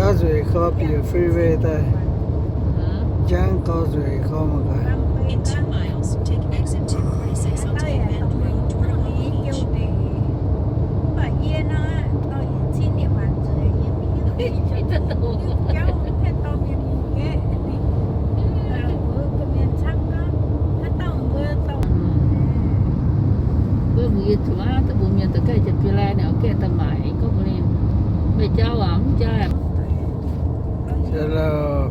có rồi khó bị freeway ta chẳng có rồi khó mà cả In 2 miles, take exit 246 onto the main road toward Long Beach. Bữa mùi thua tới bữa miền tới cái chụp lại nào cái tầm mãi có bữa này bây giờ ẩm chơi Chalo,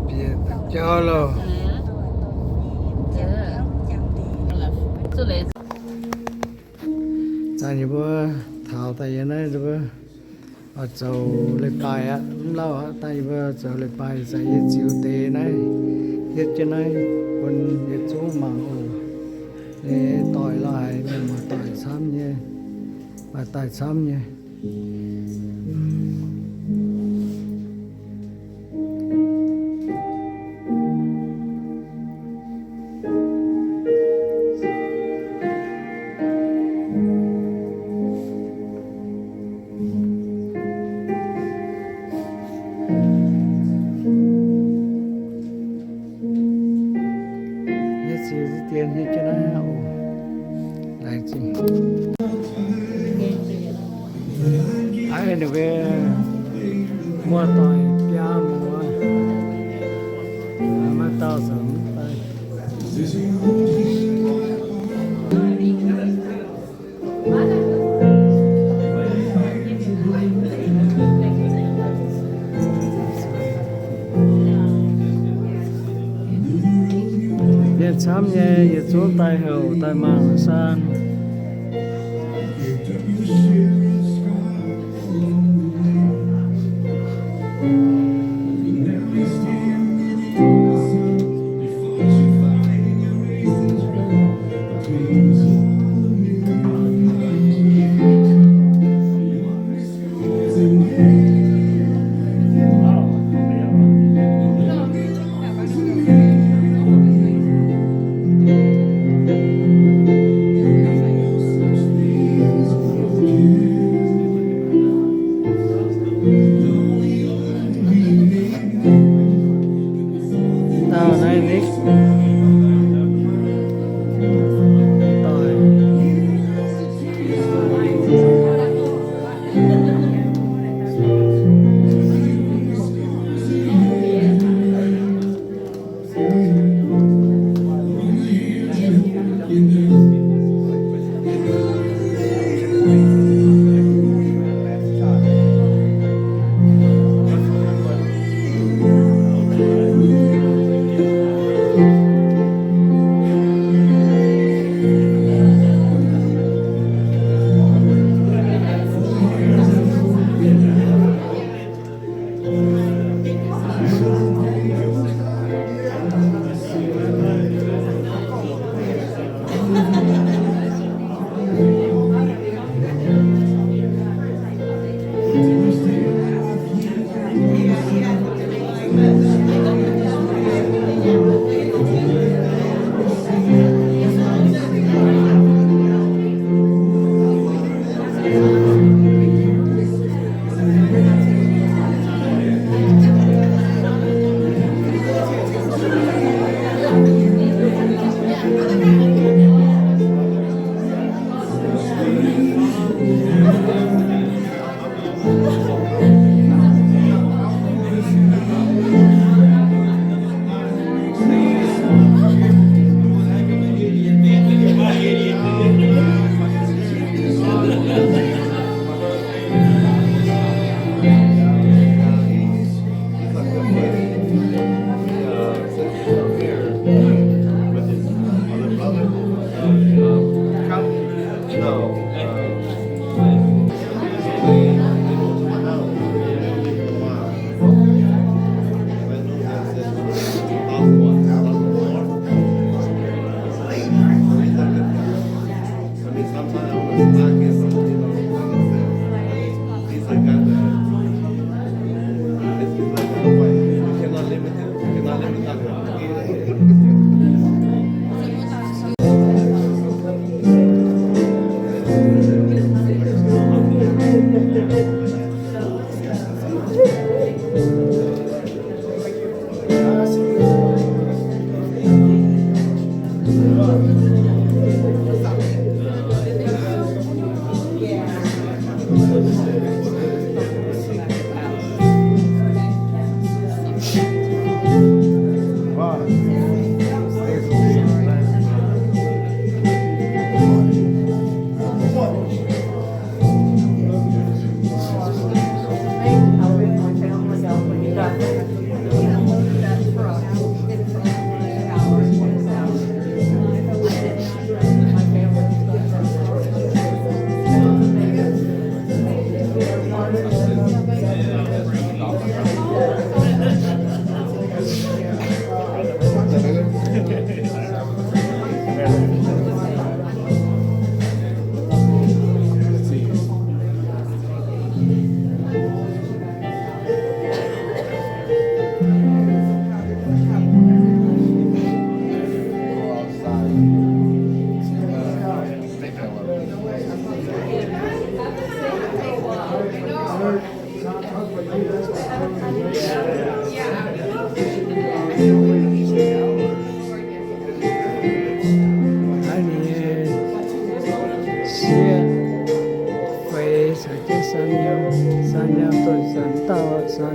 chalo. Tại vì bữa thảo tại vì này bữa ở chỗ lấy bài á, lâu á, tại vì bữa chỗ lấy bài sẽ chịu tê này, hết trên này, còn hết chỗ mảng ổ, để tỏi lại mình mà tỏi xăm nhé, và tỏi xăm nhé. Tiền hết cho nó lại gì ai được về mua tỏi pia mua mà tao sống sám nhé, dịch xuống tay hầu, tay mang sang.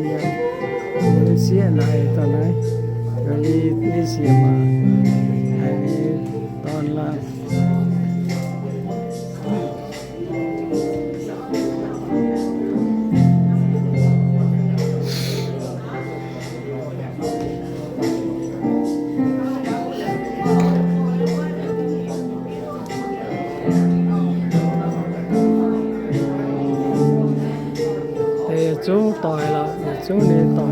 nhà những xe này tao nói rồi đi xe mà hay toàn là chú tỏi là chú này tỏi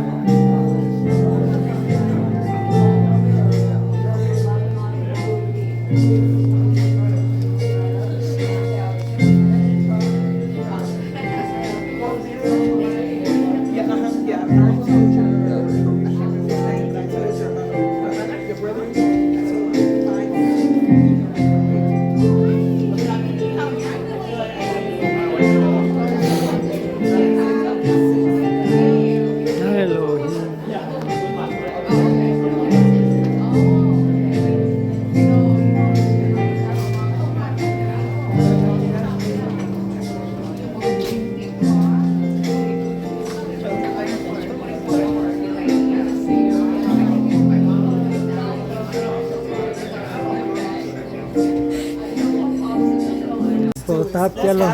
táp cho luôn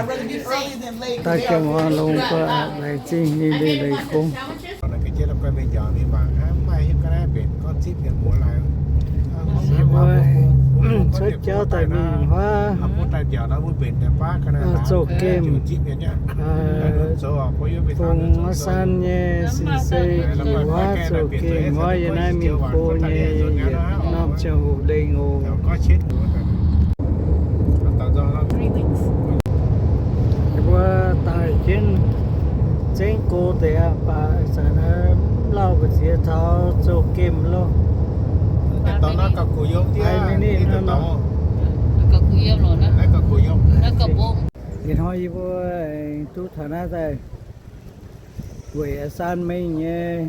ta cho họ luôn có lại chi đi đi lại cũng cái chế là quay bây giờ thì bạn mai cái này biển có chip tiền mua lại xuất cho tại vì hóa muốn tay giờ đó muốn biển để phá cái này là chip nhá vùng san nhé xin xây hóa số kim hóa giờ này mình cô nhé năm châu hồ đây ngô có chết qua tại trên cô thì bà sản lao cái gì tháo số kim luôn tao nó có cùi giống chứ tao có cùi giống rồi nó có cùi giống nó có bông thì nói gì với chú thằng nào đây quỷ san mấy nhé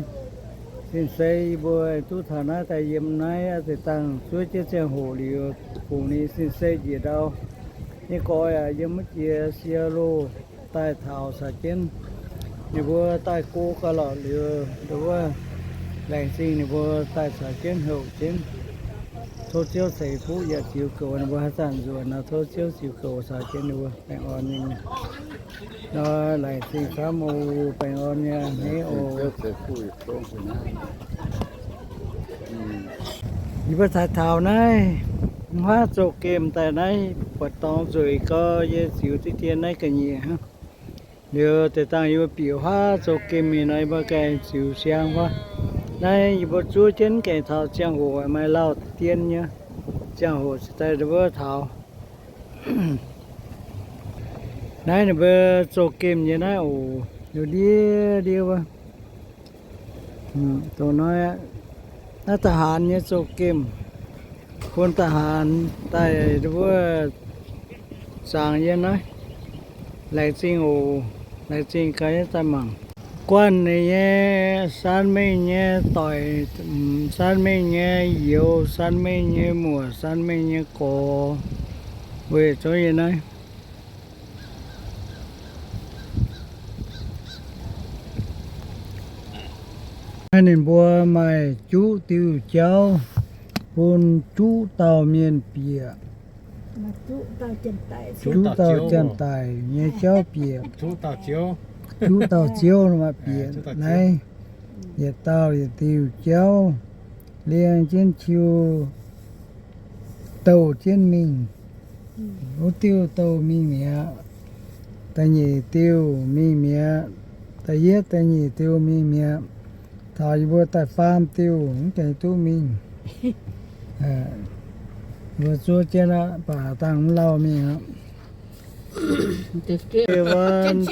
xin xây với chú thằng nào tại yếm này thì tăng suốt chiếc xe hồ liều phụ nữ xin xây gì đâu nhưng coi yếm mất chia xe lô tại thảo sa trên như vừa tại cô cả lọ liều đúng không lại xin như vừa tại sa trên hậu trên thôi chiếu thầy phú giờ chịu cầu nó vừa sản rồi nó thôi chiếu chịu cầu sa trên nữa phải on nhưng nó lại xin khá mù phải on nha mấy ô như vừa tại thảo này hóa chỗ kem tại này bật tông rồi có dễ chịu tí tiền này cái gì ha nếu để tăng yêu biểu hóa chỗ kem mình này bao cái chịu sang quá này bữa chúa trên cái thảo trang hồ mai lao tiền nhá trang hồ tại đó thảo này là bữa chỗ kem như này ồ nhiều đi qua tôi nói nó ta hàn như chỗ kem quân ta hàn tại đó sang như nói lại xin ồ lại xin cái ta măng quan này nhé san mê nhé tỏi san mê nhé dầu san mê nhé mùa san mê nhé cỏ về chỗ gì này anh nên bùa mày chú tiêu cháu buôn chú tàu miền bìa chú tàu chân tài nhé cháu bìa chú tao chiếu chú tàu chiếu mà biển này giờ tàu giờ tiêu chiếu liền trên chiều tàu trên mình ô tiêu tàu mi mía ta nhị tiêu mi mía ta yết ta nhị tiêu mi mía thầy vừa tại farm tiêu cái tu mình vừa chúa trên đó bà tăng lâu mình á 1, 2, 3, 1,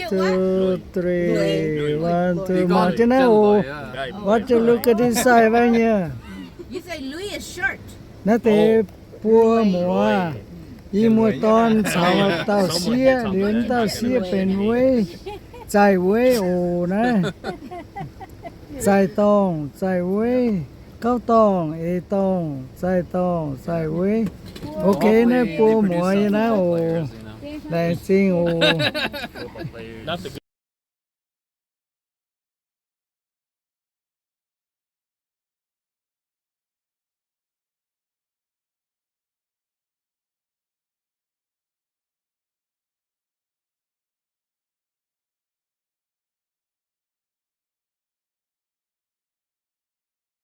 2, mà trên này ô, what you look at this side vậy nhỉ? You say Louis is short. Nó thế bùa mùa, đi mua ton sao tao xía, đến tao xía bên quê, chạy quê ồ này, chạy tông, chạy quê, cao tông, ê tông, chạy quê, ok này bùa mùa như nào ồ. Lại xin ồ